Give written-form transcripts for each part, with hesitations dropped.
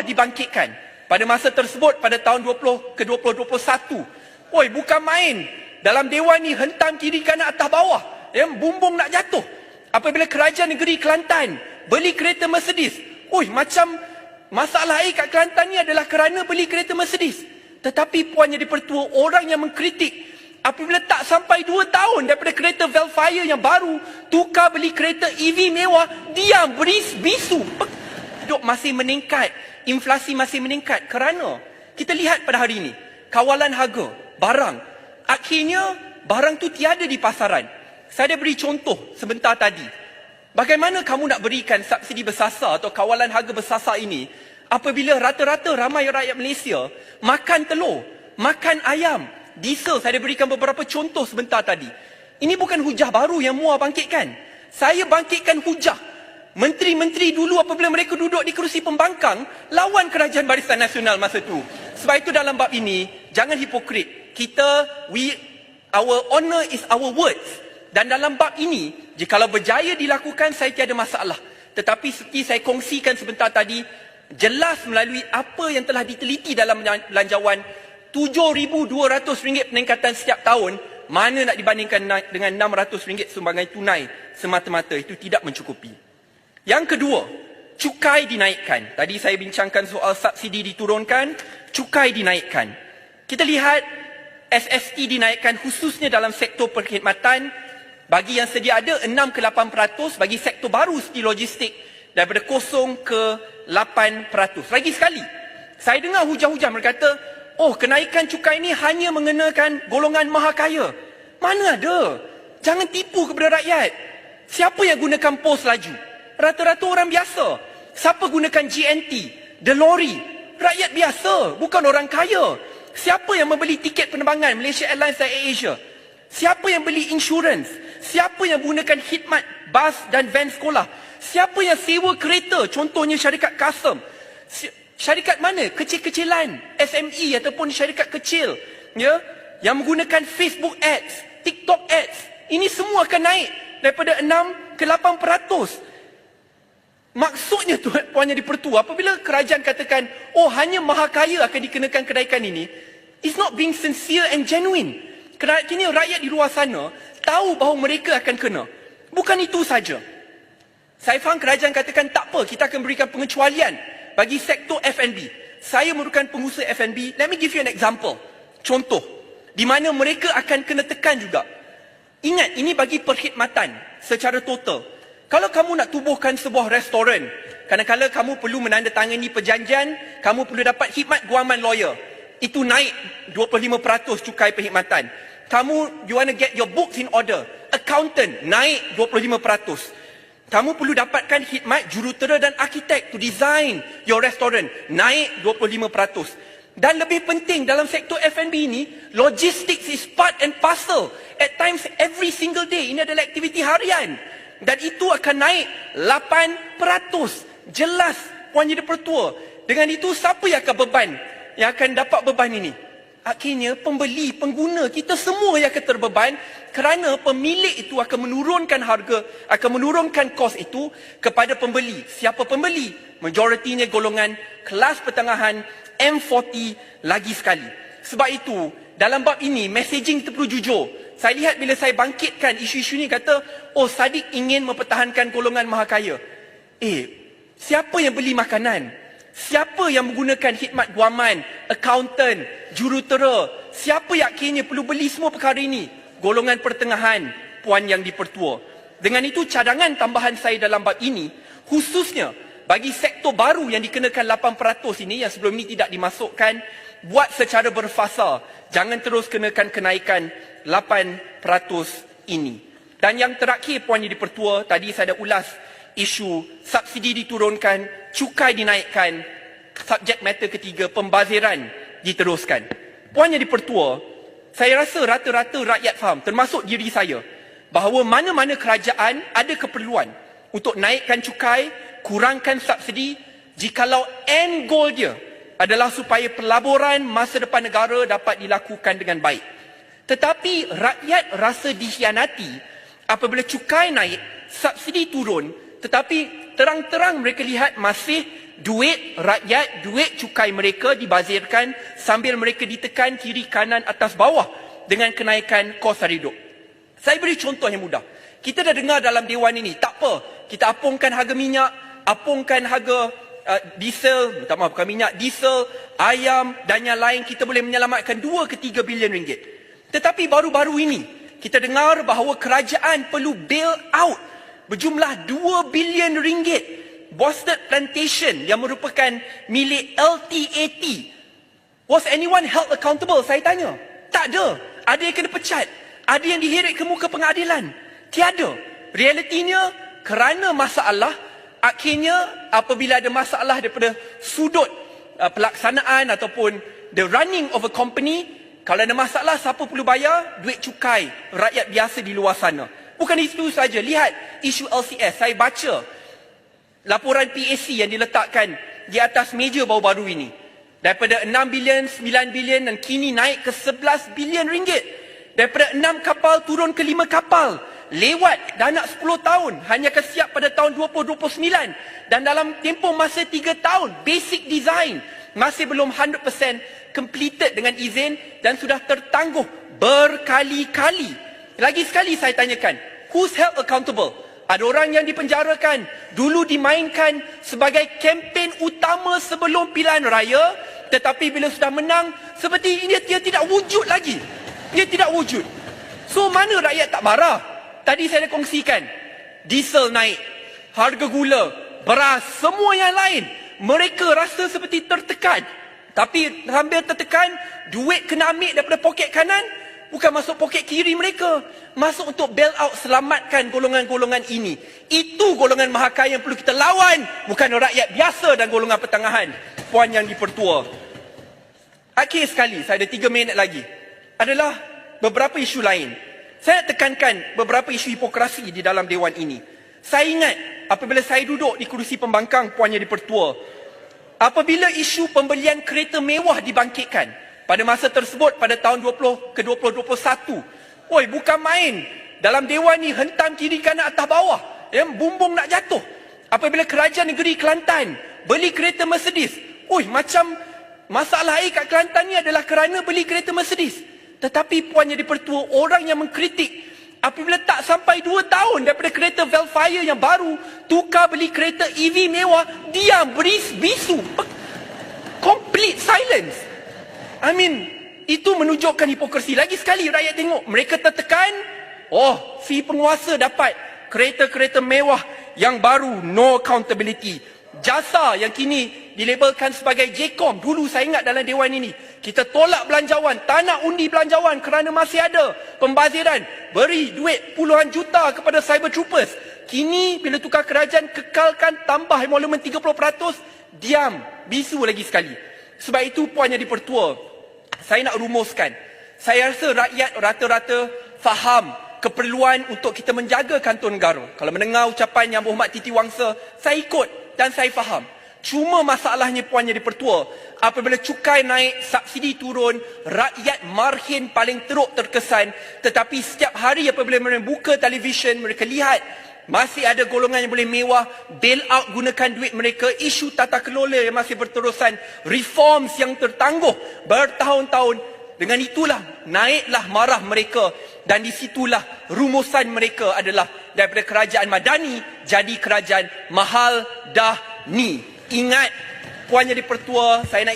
dibangkitkan. Pada masa tersebut, pada tahun 2021, bukan main. Dalam Dewan ni hentam kiri kanan atas bawah. Bumbung nak jatuh. Apabila kerajaan negeri Kelantan beli kereta Mercedes. Macam masalah air kat Kelantan ni adalah kerana beli kereta Mercedes. Tetapi Puan Yang di-Pertua, orang yang mengkritik apabila tak sampai 2 tahun daripada kereta Velfire yang baru, tukar beli kereta EV mewah, diam, bisu. Hidup masih meningkat, inflasi masih meningkat. Kerana kita lihat pada hari ini, kawalan harga barang, akhirnya barang tu tiada di pasaran. Saya beri contoh sebentar tadi. Bagaimana kamu nak berikan subsidi bersasar atau kawalan harga bersasar ini apabila rata-rata ramai rakyat Malaysia makan telur, makan ayam, diesel. Saya berikan beberapa contoh sebentar tadi. Ini bukan hujah baru yang MUA bangkitkan. Saya bangkitkan hujah menteri-menteri dulu apabila mereka duduk di kerusi pembangkang lawan Kerajaan Barisan Nasional masa itu. Sebab itu dalam bab ini, jangan hipokrit. Our honor is our words. Dan dalam bab ini, jikalau berjaya dilakukan, saya tiada masalah. Tetapi seperti saya kongsikan sebentar tadi, jelas melalui apa yang telah diteliti dalam belanjawan, RM7,200 peningkatan setiap tahun, mana nak dibandingkan dengan RM600 sumbangan tunai semata-mata. Itu tidak mencukupi. Yang kedua, cukai dinaikkan. Tadi saya bincangkan soal subsidi diturunkan, cukai dinaikkan. Kita lihat SST dinaikkan khususnya dalam sektor perkhidmatan. Bagi yang sedia ada 6 ke 8%, bagi sektor baru seperti logistik daripada 0 ke 8%. Lagi sekali, saya dengar hujah-hujah mereka kata, kenaikan cukai ini hanya mengenakan golongan maha kaya. Mana ada? Jangan tipu kepada rakyat. Siapa yang gunakan pos laju? Rata-rata orang biasa. Siapa gunakan GNT, The Lorry? Rakyat biasa, bukan orang kaya. Siapa yang membeli tiket penerbangan Malaysia Airlines dan AirAsia? Siapa yang beli insurans? Siapa yang gunakan khidmat bas dan van sekolah? Siapa yang sewa kereta? Contohnya syarikat Custom. Syarikat mana? Kecil-kecilan, SME ataupun syarikat kecil, yang menggunakan Facebook ads, TikTok ads. Ini semua akan naik daripada 6 ke 8%. Maksudnya Puan Yang di-Pertua, apabila kerajaan katakan, hanya maha kaya akan dikenakan kenaikan ini, it's not being sincere and genuine. Kini rakyat di luar sana tahu bahawa mereka akan kena. Bukan itu saja. Saya faham kerajaan katakan tak apa, kita akan berikan pengecualian bagi sektor F&B. Saya merupakan pengusaha F&B. Let me give you an example. Contoh, di mana mereka akan kena tekan juga. Ingat, ini bagi perkhidmatan secara total. Kalau kamu nak tubuhkan sebuah restoran, kadang-kadang kamu perlu menandatangani perjanjian, kamu perlu dapat khidmat guaman lawyer. Itu naik 25% cukai perkhidmatan. You want to get your books in order. Accountant, naik 25%. Kamu perlu dapatkan khidmat jurutera dan arkitek to design your restaurant, naik 25%. Dan lebih penting dalam sektor F&B ini, logistics is part and parcel. At times, every single day, ini adalah aktiviti harian. Dan itu akan naik 8%. Jelas, Puan Yang di-Pertua. Dengan itu, siapa yang akan beban? Yang akan dapat beban ini? Akhirnya pembeli, pengguna, kita semua yang akan terbeban kerana pemilik itu akan menurunkan harga, akan menurunkan kos itu kepada pembeli. Siapa pembeli? Majoritinya golongan kelas pertengahan, M40 lagi sekali. Sebab itu, dalam bab ini, messaging kita perlu jujur. Saya lihat bila saya bangkitkan isu-isu ini, kata, Sadiq ingin mempertahankan golongan maha kaya. Siapa yang beli makanan? Siapa yang menggunakan khidmat guaman, accountant, jurutera? Siapa yang akhirnya perlu beli semua perkara ini? Golongan pertengahan, Puan Yang di-Pertua. Dengan itu, cadangan tambahan saya dalam bab ini, khususnya bagi sektor baru yang dikenakan 8% ini, yang sebelum ini tidak dimasukkan, buat secara berfasa. Jangan terus kenakan kenaikan 8% ini. Dan yang terakhir, Puan Yang di-Pertua, tadi saya dah ulas isu subsidi diturunkan, cukai dinaikkan, subjek matter ketiga, pembaziran diteruskan. Puan Yang di-Pertua, saya rasa rata-rata rakyat faham, termasuk diri saya, bahawa mana-mana kerajaan ada keperluan untuk naikkan cukai, kurangkan subsidi, jikalau end goal dia adalah supaya pelaburan masa depan negara dapat dilakukan dengan baik. Tetapi rakyat rasa dikhianati apabila cukai naik, subsidi turun, tetapi terang-terang mereka lihat masih duit rakyat, duit cukai mereka dibazirkan sambil mereka ditekan kiri, kanan, atas, bawah dengan kenaikan kos harga hidup. Saya beri contoh yang mudah. Kita dah dengar dalam Dewan ini, tak apa, kita apungkan harga minyak, apungkan harga diesel, minta maaf, bukan minyak, diesel, ayam dan yang lain, kita boleh menyelamatkan 2 ke 3 bilion ringgit. Tetapi baru-baru ini, kita dengar bahawa kerajaan perlu bail out berjumlah 2 bilion ringgit Bostad Plantation yang merupakan milik LTAT. Was anyone held accountable? Saya tanya. Tak ada. Ada yang kena pecat. Ada yang diheret ke muka pengadilan. Tiada. Realitinya, kerana masalah, akhirnya apabila ada masalah daripada sudut pelaksanaan ataupun the running of a company, kalau ada masalah, siapa perlu bayar? Duit cukai rakyat biasa di luar sana. Bukan itu saja. Lihat isu LCS. Saya baca laporan PAC yang diletakkan di atas meja baru-baru ini. Daripada 6 bilion, 9 bilion dan kini naik ke 11 bilion ringgit. Daripada 6 kapal turun ke 5 kapal. Lewat dah nak 10 tahun. Hanya akan siap pada tahun 2029. Dan dalam tempoh masa 3 tahun, basic design masih belum 100% completed dengan izin dan sudah tertangguh berkali-kali. Lagi sekali saya tanyakan, who's held accountable? Ada orang yang dipenjarakan, dulu dimainkan sebagai kempen utama sebelum pilihan raya, tetapi bila sudah menang, seperti ini dia tidak wujud lagi. Dia tidak wujud. So mana rakyat tak marah? Tadi saya dah kongsikan, diesel naik, harga gula, beras, semua yang lain. Mereka rasa seperti tertekan. Tapi sambil tertekan, duit kena ambil daripada poket kanan, bukan masuk poket kiri mereka. Masuk untuk bail out, selamatkan golongan-golongan ini. Itu golongan mahakaya yang perlu kita lawan. Bukan rakyat biasa dan golongan pertengahan. Puan Yang di-Pertua. Akhir sekali, saya ada 3 minit lagi. Adalah beberapa isu lain. Saya nak tekankan beberapa isu hipokrasi di dalam Dewan ini. Saya ingat apabila saya duduk di kerusi pembangkang Puan Yang di-Pertua, apabila isu pembelian kereta mewah dibangkitkan pada masa tersebut pada tahun 2021, oi, bukan main. Dalam Dewan ni hentam kiri kanan atas bawah, bumbung nak jatuh. Apabila kerajaan negeri Kelantan beli kereta Mercedes, oi, macam masalah air kat Kelantan ni adalah kerana beli kereta Mercedes. Tetapi Puan Yang di-Pertua, orang yang mengkritik apabila tak sampai 2 tahun daripada kereta Velfire yang baru, tukar beli kereta EV mewah, diam, bisu, complete silence. I mean, itu menunjukkan hipokrasi. Lagi sekali rakyat tengok, mereka tertekan, oh, si penguasa dapat kereta-kereta mewah yang baru, no accountability. Jasa yang kini dilabelkan sebagai JCOM, dulu saya ingat dalam Dewan ini, kita tolak belanjawan, tak nak undi belanjawan kerana masih ada pembaziran, beri duit puluhan juta kepada cyber troopers. Kini bila tukar kerajaan, kekalkan tambah emolumen 30%, diam, bisu lagi sekali. Sebab itu Puan Yang di-Pertua, saya nak rumuskan. Saya rasa rakyat rata-rata faham keperluan untuk kita menjaga kantor negara. Kalau mendengar ucapan Yang Berhormat Titi Wangsa, saya ikut dan saya faham. Cuma masalahnya Puan Yang di-Pertua, apabila cukai naik, subsidi turun, rakyat marhin paling teruk terkesan. Tetapi setiap hari apabila mereka buka televisyen, mereka lihat masih ada golongan yang boleh mewah, bail out gunakan duit mereka, isu tata kelola yang masih berterusan, reforms yang tertangguh bertahun-tahun. Dengan itulah naiklah marah mereka dan di situlah rumusan mereka adalah daripada kerajaan madani jadi kerajaan mahal dah ni. Ingat Puan Yang di-Pertua, saya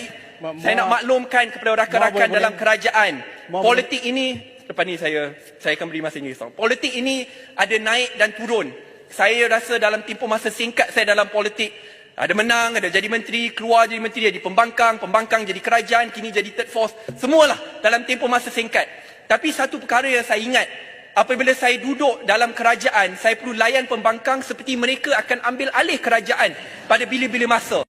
nak maklumkan kepada rakan-rakan dalam kerajaan. Politik ini, lepas ni saya akan beri masa ini. Politik ini ada naik dan turun. Saya rasa dalam tempoh masa singkat saya dalam politik, ada menang, ada jadi menteri, keluar jadi menteri, jadi pembangkang jadi kerajaan, kini jadi third force. Semualah dalam tempoh masa singkat. Tapi satu perkara yang saya ingat, apabila saya duduk dalam kerajaan, saya perlu layan pembangkang seperti mereka akan ambil alih kerajaan pada bila-bila masa.